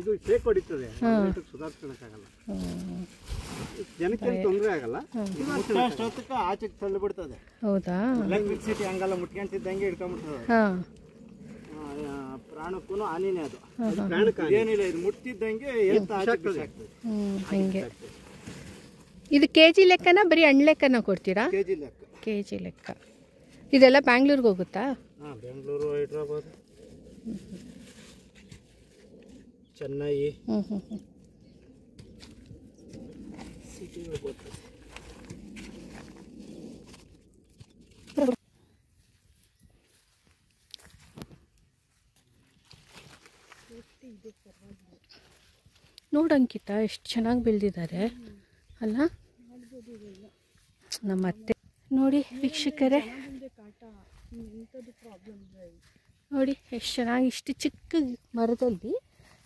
ಇದು ಶೇಕ್ ಹೊಡಿತದೆ, ಸುಧಾರಿಸ್ಕೊಳಕ್ಕಾಗಲ್ಲ, ಜನಕ್ಕೆ ತೊಂದರೆ ಆಗಲ್ಲ. ಅಷ್ಟೊತ್ತಕ್ಕೆ ಆಚೆಗೆ ತಳ್ಳಿ ಬಿಡ್ತದೆ. ಹೌದಾ? ಎಲೆಕ್ಟ್ರಿಸಿಟಿ ಹಂಗಲ್ಲ, ಮುಟ್ಕೊಂತಿದ್ದಂಗೆ ಹಿಡ್ಕೊಂಡ್ಬಿಡ್ತದೆ. ಪ್ರಾಣಕ್ಕೂ ಹಾನಿನೇ ಅದು. ಏನಿಲ್ಲ, ಇದು ಮುಟ್ತಿದ್ದಂಗೆ ಹಿಂಗೆ. ಇದು ಕೆಜಿ ಲೆಕ್ಕನ ಬರೀ ಹಣ್ಣು ಲೆಕ್ಕನ ಕೊಡ್ತೀರಾ? ಕೆಜಿ ಲೆಕ್ಕ. ಕೆಜಿ ಲೆಕ್ಕ. ಇದೆಲ್ಲ ಬ್ಯಾಂಗ್ಳೂರ್ಗೆ ಹೋಗುತ್ತಾ? ಬೆಂಗಳೂರು, ಹೈದ್ರಾಬಾದ್, ಚೆನ್ನೈ ಸಿಟಿಗಳು ಹೋಗ್ತದೆ. ನೋಡಂಕಿತ ಎಷ್ಟು ಚೆನ್ನಾಗಿ ಬೆಳೆದಿದ್ದಾರೆ ಅಲ್ಲ? ನಮ್ಮ ಅತ್ತೆ ನೋಡಿ ವೀಕ್ಷಕರೇ, ನೋಡಿ ಎಷ್ಟು ಚೆನ್ನಾಗಿ, ಇಷ್ಟು ಚಿಕ್ಕ ಮರದಲ್ಲಿ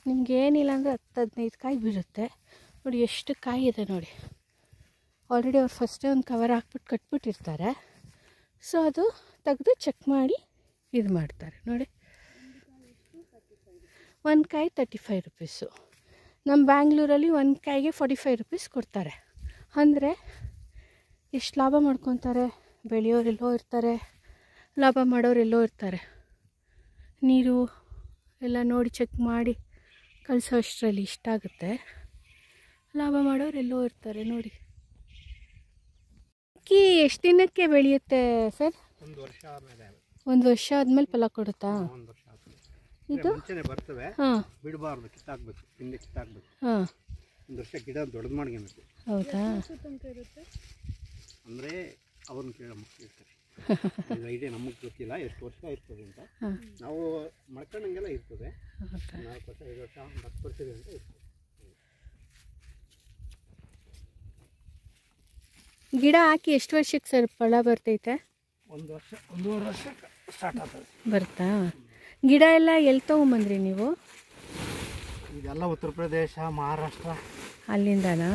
ನಿಮ್ಗೆ ಏನಿಲ್ಲ ಅಂದರೆ 10-15 ಕಾಯಿ ಬೀಳುತ್ತೆ. ನೋಡಿ ಎಷ್ಟು ಕಾಯಿ ಇದೆ ನೋಡಿ. ಆಲ್ರೆಡಿ ಅವ್ರು ಫಸ್ಟೇ ಒಂದು ಕವರ್ ಹಾಕ್ಬಿಟ್ಟು ಕಟ್ಬಿಟ್ಟಿರ್ತಾರೆ. ಸೊ ಅದು ತೆಗೆದು ಚೆಕ್ ಮಾಡಿ ಇದು ಮಾಡ್ತಾರೆ. ನೋಡಿ, ಒಂದು ಕಾಯಿ 35 ರೂಪೀಸು. ನಮ್ಮ ಬ್ಯಾಂಗ್ಳೂರಲ್ಲಿ ಒಂದು ಕಾಯಿಗೆ 45 ರೂಪೀಸ್ ಕೊಡ್ತಾರೆ. ಅಂದರೆ ಎಷ್ಟು ಲಾಭ ಮಾಡ್ಕೊತಾರೆ. ಬೆಳೆಯೋರೆಲ್ಲೋ ಇರ್ತಾರೆ, ಲಾಭ ಮಾಡೋರೆಲ್ಲೋ ಇರ್ತಾರೆ. ನೀರು ಎಲ್ಲ ನೋಡಿ ಚೆಕ್ ಮಾಡಿ ಕಳಿಸೋ ಅಷ್ಟರಲ್ಲಿ ಇಷ್ಟ ಆಗುತ್ತೆ. ಲಾಭ ಮಾಡೋರೆಲ್ಲೋ ಇರ್ತಾರೆ. ನೋಡಿ, ಅಕ್ಕಿ ಎಷ್ಟು ದಿನಕ್ಕೆ ಬೆಳೆಯುತ್ತೆ ಸರ್? 1 ವರ್ಷ ಆದಮೇಲೆ. 1 ವರ್ಷ ಆದಮೇಲೆ ಫಲ ಕೊಡುತ್ತಾ? 1 ವರ್ಷ ಆದಮೇಲೆ ಇದು ಬರ್ತವೆ. ಬಿಡಬಾರ್ದು, ಕಿತ್ತಾಕ್ಬೇಕು, ಹಿಂದೆ ಕಿತ್ತಾಕ್ಬೇಕು. 1 ವರ್ಷ ಗಿಡ ದೊಡ್ಡದು ಮಾಡ್ಕೊಬೇಕು. ಹೌದಾ? ಅಂದರೆ ಅವ್ರನ್ನ ಕೇಳ್ತಾರೆ. ಐಡಿಯಾ ನಮಗೆ ಗೊತ್ತಿಲ್ಲ ಎಷ್ಟು ವರ್ಷ ಇರ್ತದೆ ಅಂತ. ನಾವು ಮಳ್ಕೊಂಡಂಗೆಲ್ಲ ಇರ್ತದೆ. 4 ವರ್ಷ, 5 ವರ್ಷ, 10 ವರ್ಷದ ಅಂತ ಇರ್ತದೆ. ಗಿಡ ಹಾಕಿ ಎಷ್ಟು ವರ್ಷಕ್ಕೆ ಸರ್ ಫಲ ಬರ್ತೈತೆ? 1 ವರ್ಷ, 1.5 ವರ್ಷಕ್ಕೆ ಸ್ಟಾರ್ಟ್ ಆಗ್ತದೆ. ಬರ್ತಾ? ಗಿಡ ಎಲ್ಲ ಎಲ್ಲಿ ತೊಗೊಂಬಂದ್ರಿ ನೀವು? ಇದೆಲ್ಲ ಉತ್ತರ ಪ್ರದೇಶ, ಮಹಾರಾಷ್ಟ್ರ, ಅಲ್ಲಿಂದನಾ?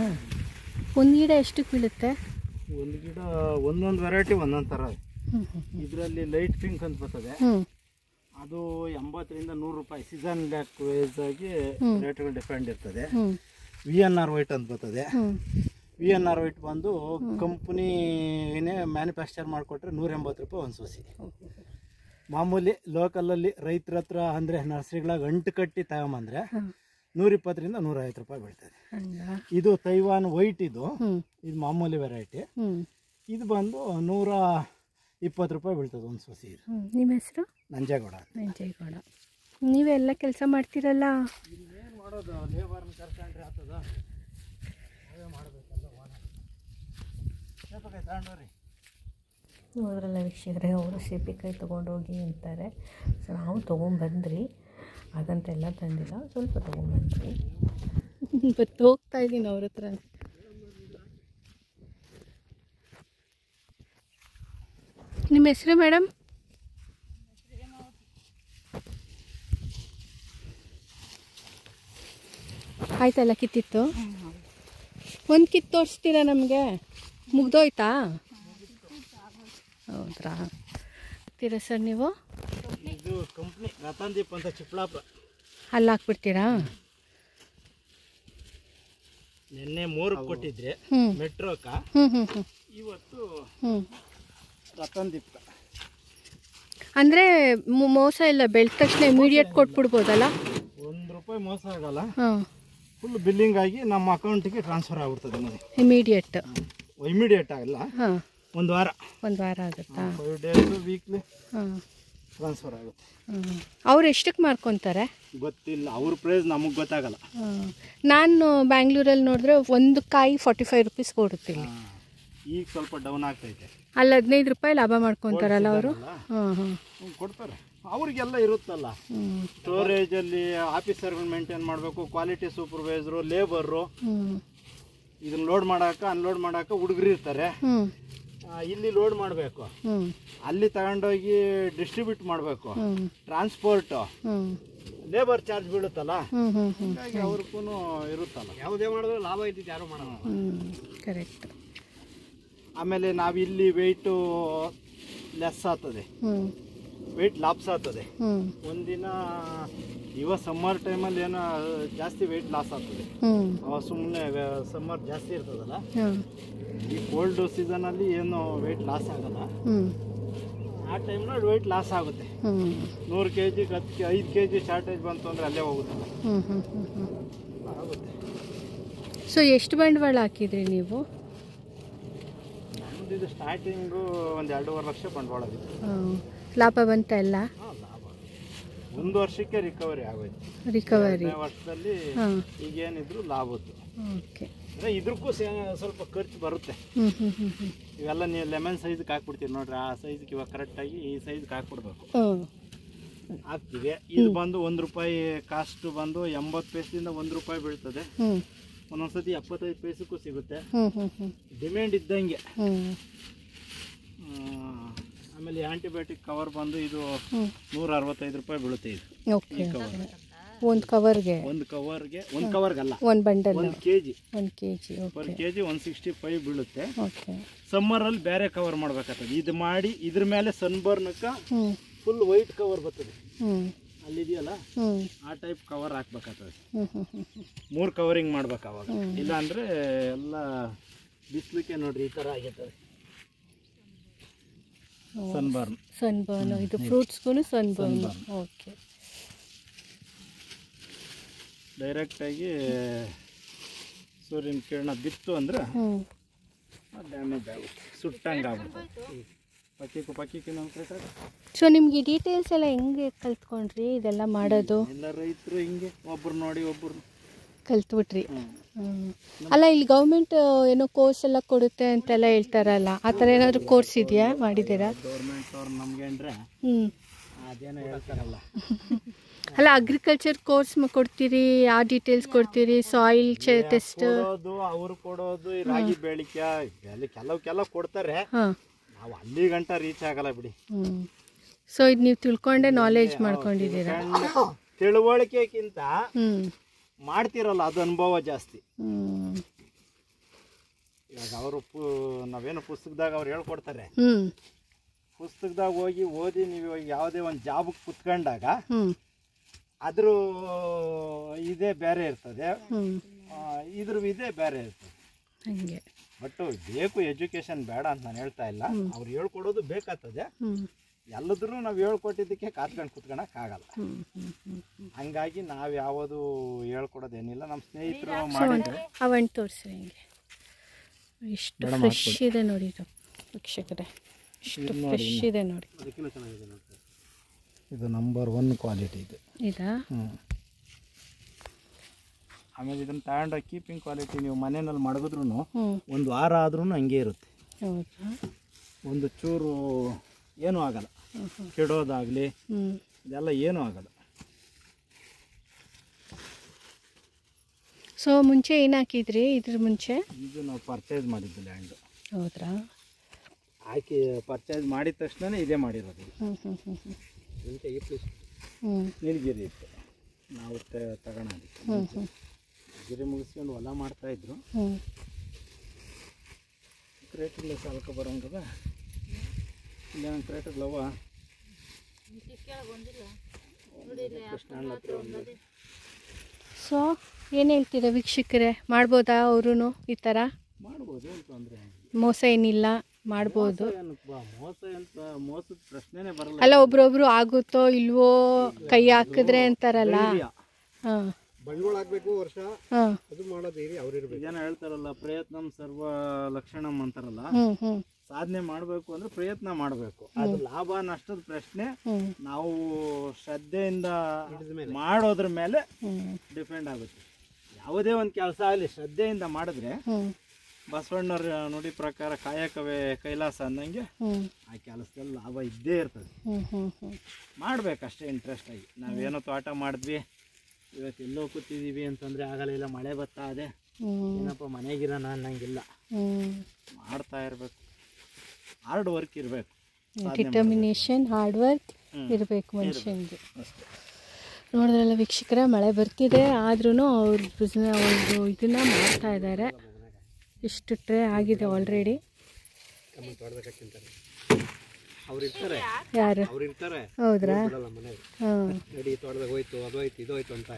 ಒಂದು ಗಿಡ ಎಷ್ಟಕ್ಕೆ ಬೀಳುತ್ತೆ? ಒಂದು ಗಿಡ ಒಂದೊಂದು ವೆರೈಟಿ ಒಂದೊಂದು ಥರ. ಇದರಲ್ಲಿ ಲೈಟ್ ಪಿಂಕ್ ಅಂತ ಬರ್ತದೆ, ಅದು 80 ರಿಂದ 100 ರೂಪಾಯಿ. ಸೀಸನ್ ವೈಸ್ ಆಗಿ ರೇಟ್ಗಳು ಡಿಫ್ರೆಂಟ್ ಇರ್ತದೆ. VNR ವೈಟ್ ಅಂತ ಬರ್ತದೆ. VNR ವೈಟ್ ಬಂದು ಕಂಪ್ನಿನೇ ಮ್ಯಾನುಫ್ಯಾಕ್ಚರ್ ಮಾಡಿಕೊಟ್ರೆ 180 ರೂಪಾಯಿ ಒಂದು ಸೋಸಿ. ಮಾಮೂಲಿ ಲೋಕಲಲ್ಲಿ ರೈತರ ಹತ್ರ ಅಂದರೆ ನರ್ಸರಿಗಳಾಗ ಅಂಟು ಕಟ್ಟಿ ತಗೊಂಬಂದ್ರೆ 120 ರಿಂದ 150 ರೂಪಾಯಿ ಬೀಳ್ತದೆ. ಇದು ತೈವಾನ್ ವೈಟ್. ಇದು ಮಾಮೂಲಿ ವೆರೈಟಿ. ಇದು ಬಂದು 120 ರೂಪಾಯಿ ಬೀಳ್ತದೆ ಒಂದು ಸೋಸಿ. ಇದು ನಿಮ್ಮ ಹೆಸರು? ನಂಜೇಗೌಡ. ನಂಜೇಗೌಡ. ನೀವೆಲ್ಲ ಕೆಲಸ ಮಾಡ್ತೀರಲ್ಲ? ಏನು ಮಾಡೋದು, ಲೇಬರ್ನ ಕರ್ಕೊಂಡ್ರೆ ಆಗ್ತದ, ಅವೇ ಮಾಡಬೇಕಲ್ಲ. ಸೇಪಕಾಯಿ ತಗೊಂಡ್ರಿ ಹೋದ್ರಲ್ಲ ವೀಕ್ಷಕರೇ, ಅವರು ಸೇಪಿಕಾಯಿ ತೊಗೊಂಡೋಗಿ ಅಂತಾರೆ. ಸೊ ನಾವು ತೊಗೊಂಬಂದ್ರಿ, ಹಾಗಂತೆಲ್ಲ ತಂದಿಲ್ಲ, ಸ್ವಲ್ಪ ತೊಗೊಂಬಂದ್ರಿ. ಇವತ್ತು ಹೋಗ್ತಾ ಇದ್ದೀನಿ ಅವ್ರ ಹತ್ರ. ನಿಮ್ಮ ಹೆಸರು ಮೇಡಮ್? ಆಯ್ತಲ್ಲ ಕಿತ್ತಿತ್ತು? ಒಂದು ಕಿತ್ತು ತೋರಿಸ್ತೀರಾ ನಮಗೆ? ಮುಗ್ದೋಯ್ತಾ? ಹೌದ್ರಾ? ತೀರಾ ಸರ್ ನೀವು? ಇದು ಕಂಪ್ನಿ ರತನ್ದೀಪ್ ಅಂತ ಚಿಕ್ಕಬಳ್ಳಾಪುರ. ಅಲ್ಲಿ ಹಾಕ್ಬಿಡ್ತೀರಾ? ನಿನ್ನೆ 3 ಕೊಟ್ಟಿದ್ರೆ ಮೆಟ್ರೋಕ, ಇವತ್ತು ರತನ್ದೀಪ್. ಅಂದರೆ ಮೋಸ ಇಲ್ಲ, ಬೆಳೆದ ತಕ್ಷಣ ಇಮಿಡಿಯೇಟ್ ಕೊಟ್ಬಿಡ್ಬೋದಲ್ಲ? 1 ರೂಪಾಯಿ ಮೋಸ ಆಗಲ್ಲ. ಫುಲ್ ಬಿಲ್ಲಿಂಗ್ ಆಗಿ ನಮ್ಮ ಅಕೌಂಟಿಗೆ ಟ್ರಾನ್ಸ್ಫರ್ ಆಗ್ಬಿಡ್ತದೆ. ಇಮಿಡಿಯೇಟ್ ಆಗಲ್ಲ, 1 ವಾರ. 1 ವಾರ ಆಗುತ್ತಾ? 5 ಡೇಸ್ ವೀಕ್ಲಿ ಟ್ರಾನ್ಸ್ಫರ್ ಆಗುತ್ತೆ. ಅವ್ರು ಎಷ್ಟಕ್ಕೆ ಮಾರ್ಕೊತಾರೆ ಗೊತ್ತಿಲ್ಲ, ಅವ್ರ ಪ್ರೈಸ್ ನಮಗೆ ಗೊತ್ತಾಗಲ್ಲ. ನಾನು ಬ್ಯಾಂಗ್ಳೂರಲ್ಲಿ ನೋಡಿದ್ರೆ ಒಂದು ಕಾಯಿ 45 ರೂಪೀಸ್ ಕೊಡುತ್ತಿಲ್ಲ. ಈಗ ಸ್ವಲ್ಪ ಡೌನ್ ಆಗ್ತೈತೆ. ಅಲ್ಲಿ 15 ರೂಪಾಯಿ ಲಾಭ ಮಾಡ್ಕೊತಾರಲ್ಲ ಅವರು? ಕೊಡ್ತಾರೆ. ಅವ್ರಿಗೆಲ್ಲ ಇರುತ್ತಲ್ಲ, ಸ್ಟೋರೇಜಲ್ಲಿ ಆಫೀಸರ್ಗಳು ಮೇಂಟೈನ್ ಮಾಡಬೇಕು, ಕ್ವಾಲಿಟಿ ಸೂಪರ್ವೈಸರು, ಲೇಬರು, ಇದನ್ನ ಲೋಡ್ ಮಾಡಾಕ ಅನ್ಲೋಡ್ ಮಾಡಾಕ ಹುಡುಗರು ಇರ್ತಾರೆ. ಇಲ್ಲಿ ಲೋಡ್ ಮಾಡಬೇಕು, ಅಲ್ಲಿ ತಗೊಂಡೋಗಿ ಡಿಸ್ಟ್ರಿಬ್ಯೂಟ್ ಮಾಡಬೇಕು, ಟ್ರಾನ್ಸ್ಪೋರ್ಟ್, ಲೇಬರ್ ಚಾರ್ಜ್ ಬೀಳುತ್ತಲ್ಲ, ಹೀಗಾಗಿ ಅವ್ರಿಗೂ ಇರುತ್ತಲ್ಲ. ಯಾವುದೇ ಮಾಡಿದ್ರು ಲಾಭ ಇದ್ದಿದ್ದು ಯಾರು ಮಾಡೋಣ. ಕರೆಕ್ಟ್. ಆಮೇಲೆ ನಾವಿಲ್ಲಿ ವೆಯ್ಟು ಲೆಸ್ ಆಗ್ತದೆ, ವೆಯ್ಟ್ ಲಾಪ್ಸ್ ಆಗ್ತದೆ. ಒಂದಿನ ಇವಾಗ ಸಮ್ಮರ್ ಟೈಮಲ್ಲಿ ಏನೋ ಜಾಸ್ತಿ ವೆಯ್ಟ್ ಲಾಸ್ ಆಗ್ತದೆ. ಅವಾಗ ಸುಮ್ಮನೆ ಸಮ್ಮರ್ ಜಾಸ್ತಿ ಇರ್ತದಲ್ಲ, ಈ ಕೋಲ್ಡ್ ಸೀಸನಲ್ಲಿ ಏನು ವೆಯ್ಟ್ ಲಾಸ್ ಆಗಲ್ಲ. ಆ ಟೈಮ್ನಲ್ಲಿ ವೆಯ್ಟ್ ಲಾಸ್ ಆಗುತ್ತೆ. 100 kg 5 kg ಶಾರ್ಟೇಜ್ ಬಂತು ಅಂದರೆ ಅಲ್ಲೇ ಹೋಗುತ್ತೆ ಆಗುತ್ತೆ. ಸೊ ಎಷ್ಟು ಬಂಡವಾಳ ಹಾಕಿದ್ರಿ ನೀವು? ನಮ್ಮದು ಇದು ಸ್ಟಾರ್ಟಿಂಗು ಒಂದು 2.5 ಲಕ್ಷ ಬಂಡವಾಳ ಬಿತ್ತು. ಲಾಭ ಬಂತ ಎಲ್ಲ? ಲಾಭ 1 ವರ್ಷಕ್ಕೆ ರಿಕವರಿ ಆಗೋಯ್ತು. ರಿಕವರಿ ವರ್ಷದಲ್ಲಿ ಈಗೇನಿದ್ರು ಲಾಭದ್ದು. ಓಕೆ. ಅಂದರೆ ಇದಕ್ಕೂ ಸ್ವಲ್ಪ ಖರ್ಚು ಬರುತ್ತೆ. ಇವೆಲ್ಲ ನೀವು ಲೆಮನ್ ಸೈಜ್ಗೆ ಹಾಕ್ಬಿಡ್ತೀವಿ ನೋಡ್ರಿ, ಆ ಸೈಜ್ಗೆ ಇವಾಗ ಕರೆಕ್ಟಾಗಿ ಈ ಸೈಜ್ಗೆ ಹಾಕ್ಬಿಡ್ಬೇಕು. ಹಾಕ್ತೀವಿ. ಇದು ಬಂದು 1 ರೂಪಾಯಿ ಕಾಸ್ಟ್ ಬಂದು 80 ಪೈಸೆಯಿಂದ 1 ರೂಪಾಯಿ ಬೀಳ್ತದೆ. ಒಂದೊಂದ್ಸತಿ 75 ಪೈಸಕ್ಕೂ ಸಿಗುತ್ತೆ, ಡಿಮ್ಯಾಂಡ್ ಇದ್ದಂಗೆ. ಆಮೇಲೆ ಆಂಟಿಬಯೋಟಿಕ್ ಕವರ್ ಬಂದು ಇದು 165 ರೂಪಾಯಿ ಬೀಳುತ್ತೆ. ಇದು ಒಂದು ಕವರ್ಗೆ? ಒಂದು ಕವರ್ಗಲ್ಲ, ಒಂದು ಬಂಡಲ್, 1 kg ಪರ್ ಕೆಜಿ 165 ಬೀಳುತ್ತೆ. ಸಮ್ಮರಲ್ಲಿ ಬೇರೆ ಕವರ್ ಮಾಡ್ಬೇಕಾಗ್ತದೆ. ಇದು ಮಾಡಿ ಇದ್ರ ಮೇಲೆ ಸನ್ಬರ್ನ್ಕ ಫುಲ್ ವೈಟ್ ಕವರ್ ಬರ್ತದೆ, ಅಲ್ಲಿದೆಯಲ್ಲ ಆ ಟೈಪ್ ಕವರ್ ಹಾಕ್ಬೇಕಾಗ್ತದೆ. 3 ಕವರಿಂಗ್ ಮಾಡ್ಬೇಕು ಅವಾಗ, ಇಲ್ಲ ಅಂದ್ರೆ ಎಲ್ಲ ಬಿಸ್ಲಿಕ್ಕೆ ನೋಡ್ರಿ ಈ ತರ ಆಗಿರ್ತದೆ ಸನ್ಬರ್ನ್. ಇದು ಫ್ರೂಟ್ಸ್ಗೂ ಸನ್ಬರ್ನ್. ಓಕೆ. ಡೈರೆಕ್ಟಾಗಿ ಸೂರ್ಯನ ಕಿರಣ ಬಿತ್ತು ಅಂದ್ರೆ ಡ್ಯಾಮೇಜ್ ಆಗುತ್ತೆ, ಸುಟ್ಟಂಗೆ ಆಗುತ್ತೆ. ಸೊ ನಿಮಗೆ ಡೀಟೇಲ್ಸ್ ಎಲ್ಲ ಹೆಂಗೆ ಕಲ್ತ್ಕೊಂಡ್ರಿ ಇದೆಲ್ಲ ಮಾಡೋದು? ಎಲ್ಲ ರೈತರು ಹಿಂಗೆ ಒಬ್ರು ನೋಡಿ ಒಬ್ರು ಕಲ್ತ್ಬಿಟ್ರಿ. ಅಲ್ಲ, ಇಲ್ಲಿ ಗೌರ್ಮೆಂಟ್ ಏನೋ ಕೋರ್ಸ್ ಎಲ್ಲ ಕೊಡುತ್ತೆ ಅಂತೆಲ್ಲ ಹೇಳ್ತಾರಲ್ಲ, ಆ ಥರ ಏನಾದರೂ ಕೋರ್ಸ್ ಇದೆಯಾ, ಮಾಡಿದ್ದೀರಾ? ಗೌರ್ಮೆಂಟ್ ಅವ್ರು ನಮಗೆ ಅಂದ್ರೆ ಅದೇನೋ ಹೇಳ್ತಾರಲ್ಲ. ಅಲ್ಲ, ಅಗ್ರಿಕಲ್ಚರ್ ಕೋರ್ಸ್ ಕೊಡ್ತೀರಿ, ಆ ಡೀಟೇಲ್ಸ್ ಕೊಡ್ತೀರಿ, ಸಾಯಿಲ್ ಟೆಸ್ಟ್ ಅವ್ರು ಕೊಡೋದು, ರಾಗಿ ಬೆಳಿಕೆ ಕೆಲವು ಕೊಡ್ತಾರೆ. ನಾವು ಅಲ್ಲಿ ಗಂಟ ರೀಚ್ ಆಗಲ್ಲ ಬಿಡಿ. ಸೊ ಇದು ನೀವು ತಿಳ್ಕೊಂಡೆ ನಾಲೆಜ್ ಮಾಡ್ಕೊಂಡಿದ್ದೀರಾ? ತಿಳುವಳಿಕೆಗಿಂತ ಮಾಡ್ತಿರಲ್ಲ ಅದು ಅನುಭವ ಜಾಸ್ತಿ. ಇವಾಗ ಅವರು ನಾವೇನು ಪುಸ್ತಕದಾಗ ಅವ್ರು ಹೇಳ್ಕೊಡ್ತಾರೆ, ಪುಸ್ತಕದಾಗ ಹೋಗಿ ಓದಿ ನೀವು ಯಾವುದೇ ಒಂದು ಜಾಬ್ಗೆ ಕುತ್ಕೊಂಡಾಗ ಅದ್ರ ಇದೇ ಬೇರೆ ಇರ್ತದೆ, ಇದ್ರ ಇದೇ ಬೇರೆ ಇರ್ತದೆ. ಹಂಗೆ ಬಟ್ ಬೇಕು ಎಜುಕೇಶನ್ ಬೇಡ ಅಂತ ನಾನು ಹೇಳ್ತಾ ಇಲ್ಲ, ಅವ್ರು ಹೇಳ್ಕೊಡೋದು ಬೇಕಾಗ್ತದೆ. ಎಲ್ಲದ್ರೂ ನಾವು ಹೇಳ್ಕೊಟ್ಟಿದ್ದಕ್ಕೆ ಕಾತ್ಕೊಂಡು ಕುತ್ಕೊಳಕ್ ಆಗಲ್ಲ. ಹಂಗಾಗಿ ನಾವು ಯಾವುದು ಹೇಳ್ಕೊಡೋದೇನಿಲ್ಲ. ನಮ್ಮ ಸ್ನೇಹಿತರು ಮಾಡಿದ್ರೆ ಅವನ್ ತೋರಿಸಿ ಹಿಂಗೆ ಎಷ್ಟು ಫ್ರೆಶ್ ಇದೆ ನೋಡಿ ವೀಕ್ಷಕರೇ, ಎಷ್ಟು ಫ್ರೆಶ್ ಇದೆ ನೋಡಿ. ಇದು ನಂಬರ್ 1 ಕ್ವಾಲಿಟಿ ಇದು. ಇದಾ? ಆಮೇಲೆ ಇದನ್ನ ತಗೊಂಡೋಗಿ ಕೀಪಿಂಗ್ ಕ್ವಾಲಿಟಿ ನೀವು ಮನೆಯಲ್ಲಿ ಮಡಗಿದ್ರು 1 ವಾರ ಆದ್ರೂ ಹಂಗೆ ಇರುತ್ತೆ. ಒಂದು ಚೂರು ಏನೂ ಆಗಲ್ಲ, ಕೆಡೋದಾಗಲಿ ಇದೆಲ್ಲ ಏನೂ ಆಗಲ್ಲ. ಸೊ ಮುಂಚೆ ಏನು ಹಾಕಿದ್ರಿ ಇದ್ರ ಮುಂಚೆ? ಇದು ನಾವು ಪರ್ಚೇಸ್ ಮಾಡಿದ್ದು ಲ್ಯಾಂಡ್. ಹೌದ್ರಾ? ಹಾಕಿ ಪರ್ಚೇಸ್ ಮಾಡಿದ ತಕ್ಷಣ ಇದೇ ಮಾಡಿರೋದು. ನೀಲಗಿರಿ ಇತ್ತು, ನಾವು ತಗೊಳೋದಕ್ಕೆ ಗಿರಿ ಮುಗಿಸ್ಕೊಂಡು ಹೊಲ ಮಾಡ್ತಾಯಿದ್ರು. ಕ್ರೇಟಿಲ್ಲ ಸಾಲಕ್ಕೆ ಬರೋಂಗದ ಇಲ್ಲ ಕ್ರೇಟಲ್ಲವ ಸೊ ಏನು ಹೇಳ್ತೀರಾ ವೀಕ್ಷಕರೇ, ಮಾಡ್ಬೋದಾ ಅವರು ಈ ಥರ? ಮಾಡ್ಬೋದು, ಏನು ತೊಂದರೆ ಮೋಸ ಏನಿಲ್ಲ, ಮಾಡ್ಬೋದು. ಮೋಸದ ಪ್ರಶ್ನೆನೇ ಬರಲ್ಲ. ಅಲ್ಲ, ಒಬ್ರೊಬ್ರು ಆಗುತ್ತೋ ಇಲ್ವೋ ಕೈ ಹಾಕಿದ್ರೆ ಅಂತಾರಲ್ಲ. ಹಾಂ, ಬಂಡವಾಳ ಹಾಕ್ಬೇಕು ವರ್ಷ ಅದು ಮಾಡೋದೇರಿ ಅವ್ರಿರ್ಬೇಕು. ಜನ ಹೇಳ್ತಾರಲ್ಲ ಪ್ರಯತ್ನಂ ಸರ್ವ ಲಕ್ಷಣಂ ಅಂತಾರಲ್ಲ, ಸಾಧನೆ ಮಾಡಬೇಕು ಅಂದ್ರೆ ಪ್ರಯತ್ನ ಮಾಡಬೇಕು. ಅದು ಲಾಭ ನಷ್ಟದ ಪ್ರಶ್ನೆ ನಾವು ಶ್ರದ್ಧೆಯಿಂದ ಮಾಡೋದ್ರ ಮೇಲೆ ಡಿಪೆಂಡ್ ಆಗುತ್ತೆ. ಯಾವುದೇ ಒಂದು ಕೆಲಸ ಆಗಲಿ ಶ್ರದ್ಧೆಯಿಂದ ಮಾಡಿದ್ರೆ ಬಸವಣ್ಣವ್ರ ನುಡಿ ಪ್ರಕಾರ ಕಾಯಕವೇ ಕೈಲಾಸ ಅಂದಂಗೆ ಆ ಕೆಲಸದಲ್ಲಿ ಲಾಭ ಇದ್ದೇ ಇರ್ತದೆ. ಮಾಡ್ಬೇಕಷ್ಟೇ ಇಂಟ್ರೆಸ್ಟ್ ಆಗಿ. ನಾವೇನೋ ತೋಟ ಮಾಡಿದ್ವಿ, ಇವತ್ತು ಎಲ್ಲೋ ಕೂತಿದ್ದೀವಿ ಅಂತಂದರೆ ಆಗಲ್ಲ, ಇಲ್ಲ ಮಳೆ ಬರ್ತಾ ಇದೆ ಏನಪ್ಪ ಮನೆಗಿರೋಣ ಅನ್ನಂಗಿಲ್ಲ. ಮಾಡ್ತಾ ಇರಬೇಕು, ಹಾರ್ಡ್ ವರ್ಕ್ ಇರಬೇಕು, ಡಿಟರ್ಮಿನೇಷನ್, ಹಾರ್ಡ್ ವರ್ಕ್ ಇರಬೇಕು ಮನುಷ್ಯನಿಗೆ. ನೋಡಿದ್ರಲ್ಲ ವೀಕ್ಷಕರೇ, ಮಳೆ ಬರ್ತಿದೆ ಆದ್ರೂ ಅವ್ರು ಇದನ್ನು ಮಾಡ್ತಾ ಇದ್ದಾರೆ. ಇಷ್ಟು ಟ್ರೇ ಆಗಿದೆ ಆಲ್ರೆಡಿ. ಅವ್ರು ಇರ್ತಾರೆ, ಯಾರು? ಅವ್ರು ಇರ್ತಾರೆ. ಹೌದ್ರಾ? ಮನೆಗೆ ಹಾಂ, ನಡಿ ತೋಟದಾಗ ಹೋಯ್ತು, ಅದು ಹೋಯ್ತು, ಇದು ಹೋಯ್ತು ಅಂತ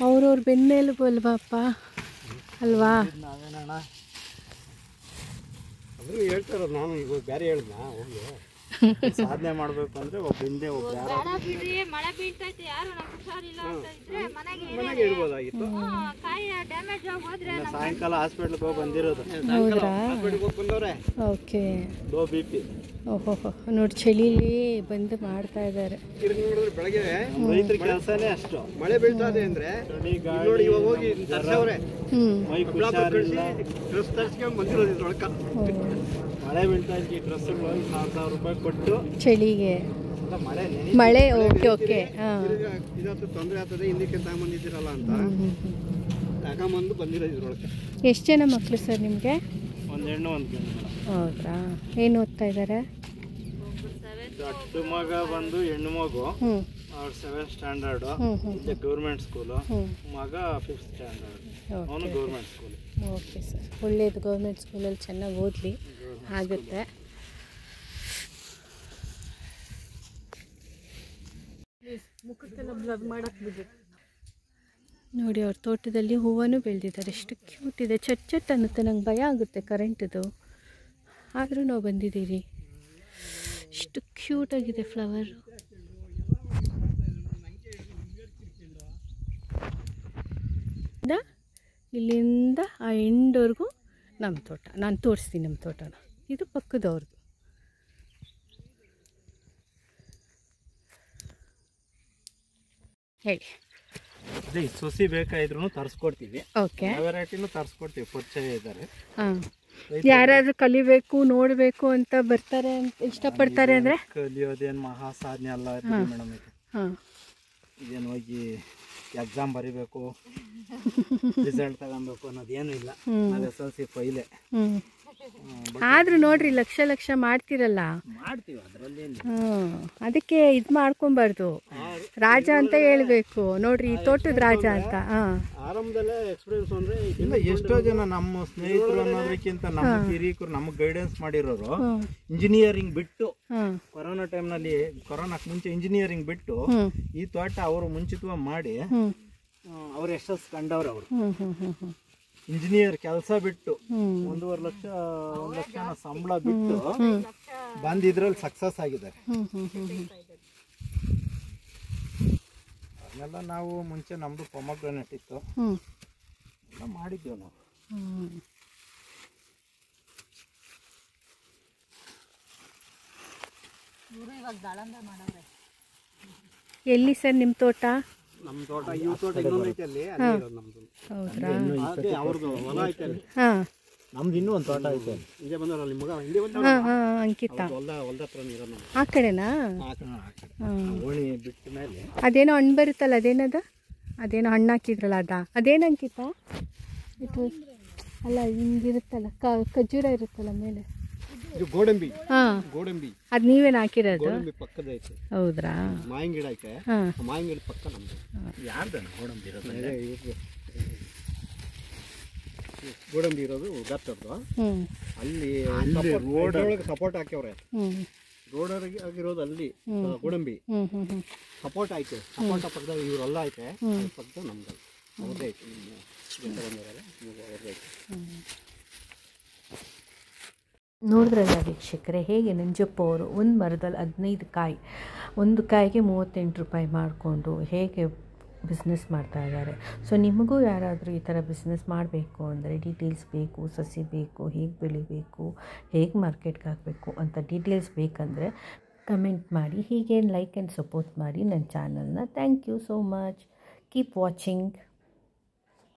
ಅವ್ರವ್ರ ಬೆನ್ನೆಲುಬು ಅಲ್ವಾಪ್ಪ, ಅಲ್ವಾ? ನಾವೇನಣ್ಣ ಅದ್ರೂ ಹೇಳ್ತಾರ. ನಾನು ಈಗ ಬೇರೆ ಹೇಳ್ದ ಹೋಗಿ ಸಾಧನೆ ಮಾಡ್ಬೇಕು ಅಂದ್ರೆ ಒಬ್ಬ ಹಿಂದೆ ಒಬ್ಬ ಮಳೆ ಬೀಳ್ತೈತೆ, ಯಾರು ನಮ್ಗೆ ಹುಷಾರಿಲ್ಲ ಅಂತ ಇದ್ರೆ ಮನೆಗೆ ಇರ್ಬೋದಾಗಿತ್ತು. ಕಾಯಿ ಡ್ಯಾಮೇಜ್ ಆಗಿ ಹೋದ್ರೆ ಸಾಯಂಕಾಲ ಹಾಸ್ಪಿಟ್ಲ್ಗೆ ಹೋಗಿ ಬಂದಿರೋದು. ಹೌದ್ರಾ? ಹಾಸ್ಪಿಟ್ಲ್ಗೆ ಹೋಗಿ ಬಂದವ್ರೆ. ಓಕೆ. Low BP. ಓಹೋ, ನೋಡಿ ಚಳಿಲಿ ಬಂದು ಮಾಡ್ತಾ ಇದ್ದಾರೆ. ನೋಡಿದ್ರೆ ಬೆಳಗ್ಗೆ ರೈತರ ಕೆಲಸನೇ ಅಷ್ಟು. ಮಳೆ ಬೀಳ್ತಾ ಇದೆ ಅಂದ್ರೆ ನೋಡಿ ಇವಾಗ ಹೋಗಿ ತರ್ಸವ್ರೆ. ಮೈ ಹುಷಾರಿಲ್ಲ, ಡ್ರೆಸ್ ತರ್ಸ್ಕೊಂಡು ಬಂದಿರೋದು ಇದ್ರೊಳಕ. ಮಳೆ ಬೀಳ್ತಾ ಇದ್ದ ಡ್ರೆಸ್ಗಳು 1,000 ರೂಪಾಯಿ ಕೊಟ್ಟು ಚಳಿಗೆ ಮಳೆ ಮಳೆ. Okay okay. ಹಾಂ, ಇದತ್ತು ತೊಂದರೆ ಆಗ್ತದೆ, ಹಿಂದಕ್ಕೆ ತಗೊಂಬಂದಿದ್ದೀರಲ್ಲ ಅಂತ ತಗೊಂಬಂದು ಬಂದಿರೋದು ಇದ್ರೊಳಗೆ. ಎಷ್ಟು ಜನ ಮಕ್ಕಳು ಸರ್ ನಿಮಗೆ? ಒಂದು ಹೆಣ್ಣು ಒಂದು ಗಂಡು. ಹೌದ್ರಾ? ಏನು ಓದ್ತಾ ಇದ್ದಾರೆ? ದೊಡ್ಡ ಮಗ ಬಂದು ಹೆಣ್ಣು ಮಗು, ಅವ್ರು 7th ಸ್ಟ್ಯಾಂಡರ್ಡು, ಇಲ್ಲೇ ಗೌರ್ಮೆಂಟ್ ಸ್ಕೂಲು. ಮಗ 5th ಸ್ಟ್ಯಾಂಡರ್ಡ್, ಅವನು ಗೌರ್ಮೆಂಟ್ ಸ್ಕೂಲ್. ಓಕೆ ಸರ್, ಒಳ್ಳೇದು. ಗೌರ್ಮೆಂಟ್ ಸ್ಕೂಲಲ್ಲಿ ಚೆನ್ನಾಗಿ ಓದಲಿ, ಆಗುತ್ತೆ. ನೋಡಿ, ಅವ್ರ ತೋಟದಲ್ಲಿ ಹೂವನೂ ಬೆಳೆದಿದ್ದಾರೆ. ಎಷ್ಟು ಕ್ಯೂಟ್ ಇದೆ. ಚಟ್ ಅನ್ನುತ್ತೆ. ನಂಗೆ ಭಯ ಆಗುತ್ತೆ ಕರೆಂಟದು, ಆದರೂ ನಾವು ಬಂದಿದ್ದೀರಿ. ಎಷ್ಟು ಕ್ಯೂಟಾಗಿದೆ ಫ್ಲವರು. ಇಲ್ಲಿಂದ ಆ ಎಂಡ್ವರೆಗೂ ನಮ್ಮ ತೋಟ. ನಾನು ತೋರಿಸ್ತೀನಿ ನಮ್ಮ ತೋಟನ. ಇದು ಪಕ್ಕದವ್ರದ್ದು. ಹೇಳಿ. ಅದೇ ಸೊಸಿ ಬೇಕಾದ್ರೂ ತರಿಸ್ಕೊಡ್ತೀವಿ. ಓಕೆ. ವೆರೈಟಿನೂ ತರಿಸ್ಕೊಡ್ತೀವಿ, ಪರಿಚಯ ಇದ್ದಾರೆ. ಹಾಂ, ಯಾರಾದರೂ ಕಲಿಬೇಕು ನೋಡಬೇಕು ಅಂತ ಬರ್ತಾರೆ ಅಂತ ಇಷ್ಟಪಡ್ತಾರೆ ಅಂದರೆ? ಕಲಿಯೋದೇನು ಮಹಾ ಸಾಧನೆ ಅಲ್ಲ ಮೇಡಮ್. ಇದು ಹಾಂ, ಇದೇನು ಹೋಗಿ ಎಕ್ಸಾಮ್ ಬರಿಬೇಕು, ರಿಸಲ್ಟ್ ತಗೊಬೇಕು ಅನ್ನೋದೇನು ಇಲ್ಲ. ನಾವು SLC ಫೈಲೇ. ಆದರೂ ನೋಡ್ರಿ, ಲಕ್ಷ ಲಕ್ಷ ಮಾಡ್ತಿರಲ್ಲ. ಮಾಡ್ತೀವಿ, ಅದರಲ್ಲಿ ಅದಕ್ಕೆ ಇದು ಮಾಡ್ಕೊಬಾರ್ದು. ರಾಜ ಅಂತ ಹೇಳ್ಬೇಕು. ನೋಡ್ರಿ, ಈ ತೋಟದ ರಾಜ ಅಂತ. ಆರಂಭದಲ್ಲೇ ಎಕ್ಸ್ಪೀರಿಯನ್ಸ್ ಅಂದ್ರೆ ಇಲ್ಲ. ಎಷ್ಟೋ ಜನ ನಮ್ಮ ಸ್ನೇಹಿತರು ಅನ್ನೋದಕ್ಕಿಂತ ನಮ್ಮ ಹಿರಿಯರು ನಮಗೆ ಗೈಡೆನ್ಸ್ ಮಾಡಿರೋರು ಇಂಜಿನಿಯರಿಂಗ್ ಬಿಟ್ಟು, ಕೊರೋನಾ ಟೈಮ್ನಲ್ಲಿ, ಕೊರೋನಾಕ್ಕೆ ಮುಂಚೆ ಇಂಜಿನಿಯರಿಂಗ್ ಬಿಟ್ಟು ಈ ತೋಟ ಅವರು ಮುಂಚಿತವಾಗಿ ಮಾಡಿ ಅವ್ರು ಯಶಸ್ಸು ಕಂಡವ್ರು. ಅವರು ಇಂಜಿನಿಯರ್ ಕೆಲಸ ಬಿಟ್ಟು 1.5 ಲಕ್ಷ 1 ಲಕ್ಷ ಸಂಬಳ ಬಿಟ್ಟು ಬಂದು ಇದ್ರಲ್ಲಿ ಸಕ್ಸಸ್ ಆಗಿದ್ದಾರೆ. ಅದನ್ನೆಲ್ಲ ನಾವು ಮುಂಚೆ ನಮ್ದು ಪೊಮಗ್ರಾನೇಟ್ ಇತ್ತು, ಎಲ್ಲ ಮಾಡಿದ್ದೇವೆ ನಾವು. ಎಲ್ಲಿ ಸರ್ ನಿಮ್ಮ ತೋಟ? ನಮ್ಮ ತೋಟ ಈ ತೋಟ ಇನ್ನೊಂದು ಐತೆ ಅಲ್ಲಿ, ನಮ್ದು. ಹೌದ್ರಾ? ಅವ್ರದ್ದು ಹೊಲ ಐತೆ ಅಲ್ಲಿ. ಹಾಂ, ನಮ್ದು ಇನ್ನೂ ಒಂದು ತೋಟ ಐತೆ. ಹಿಂದೆ ಬಂದವರಲ್ಲ ನಿಮ್ಮ ಮಗ, ಹಿಂದೆ ಬಂದ ಅಂಕಿತ ಹೊಲ್ದ ಹತ್ರ ಇರೋದು ನಮ್ಮ. ಆ ಕಡೆನಾ? ಓಣಿ ಬಿಟ್ಟ ಮೇಲೆ ಅದೇನೋ ಹಣ್ಣು ಬರುತ್ತಲ್ಲ, ಅದೇನದ? ಅದೇನೋ ಹಣ್ಣು ಹಾಕಿದ್ರಲ್ಲ, ಅದೇನು ಅಂಕಿತ? ಇದು ಅಲ್ಲ, ಹಿಂಗಿರುತ್ತಲ್ಲ, ಖರ್ಜೂರ ಇರುತ್ತಲ್ಲ ಮೇಲೆ. ಇದು ಗೋಡಂಬಿ. ಹಾಂ, ಗೋಡಂಬಿ. ಅದು ನೀವೇನು ಹಾಕಿರೋದು? ಗೋಡಂಬಿ ಪಕ್ಕದ ಐತೆ. ಹೌದ್ರಾ? ಮಾವಿನ ಗಿಡ ಐತೆ. ಹಾಂ, ಮಾವಿನ ಗಿಡ ಪಕ್ಕ ನಮ್ದು. ಯಾರ್ದು ಗೋಡಂಬಿ ಇರೋದು? ಗೋಡಂಬಿ ಇರೋದು ಗತ್ತದ್ದು. ಅಲ್ಲಿ ರೋಡ್ ಒಳಗೆ ಸಪೋರ್ಟ್ ಹಾಕ್ಯವ್ರೆ. ರೋಡ್ ಆಗಿರೋದು ಅಲ್ಲಿ ಗೋಡಂಬಿ ಸಪೋರ್ಟ್ ಐತೆ. ಸಪೋರ್ಟ್ ಪಕ್ಕದಾಗ ಇವರೆಲ್ಲ ಐತೆ, ಪಕ್ಕದ ನಮ್ದು ಅವ್ರದ್ದೇ ಐತೆ. ನೋಡಿದ್ರಲ್ಲ ವೀಕ್ಷಕರೇ, ಹೇಗೆ ನಂಜಪ್ಪ ಅವರು ಒಂದು ಮರದಲ್ಲಿ 15 ಕಾಯಿ, ಒಂದು ಕಾಯಿಗೆ 38 ರೂಪಾಯಿ ಮಾಡಿಕೊಂಡು ಹೇಗೆ ಬಿಸ್ನೆಸ್ ಮಾಡ್ತಾ ಇದ್ದಾರೆ. ಸೊ ನಿಮಗೂ ಯಾರಾದರೂ ಈ ಥರ ಬಿಸ್ನೆಸ್ ಮಾಡಬೇಕು ಅಂದರೆ, ಡೀಟೇಲ್ಸ್ ಬೇಕು, ಸಸಿ ಬೇಕು, ಹೇಗೆ ಬೆಳಿಬೇಕು, ಹೇಗೆ ಮಾರ್ಕೆಟ್ಗೆ ಹಾಕಬೇಕು ಅಂತ ಡೀಟೇಲ್ಸ್ ಬೇಕಂದರೆ ಕಮೆಂಟ್ ಮಾಡಿ. ಹೀಗೆ ಲೈಕ್ ಆ್ಯಂಡ್ ಸಪೋರ್ಟ್ ಮಾಡಿ ನನ್ನ ಚಾನಲ್ನ. Thank you so much. Keep watching.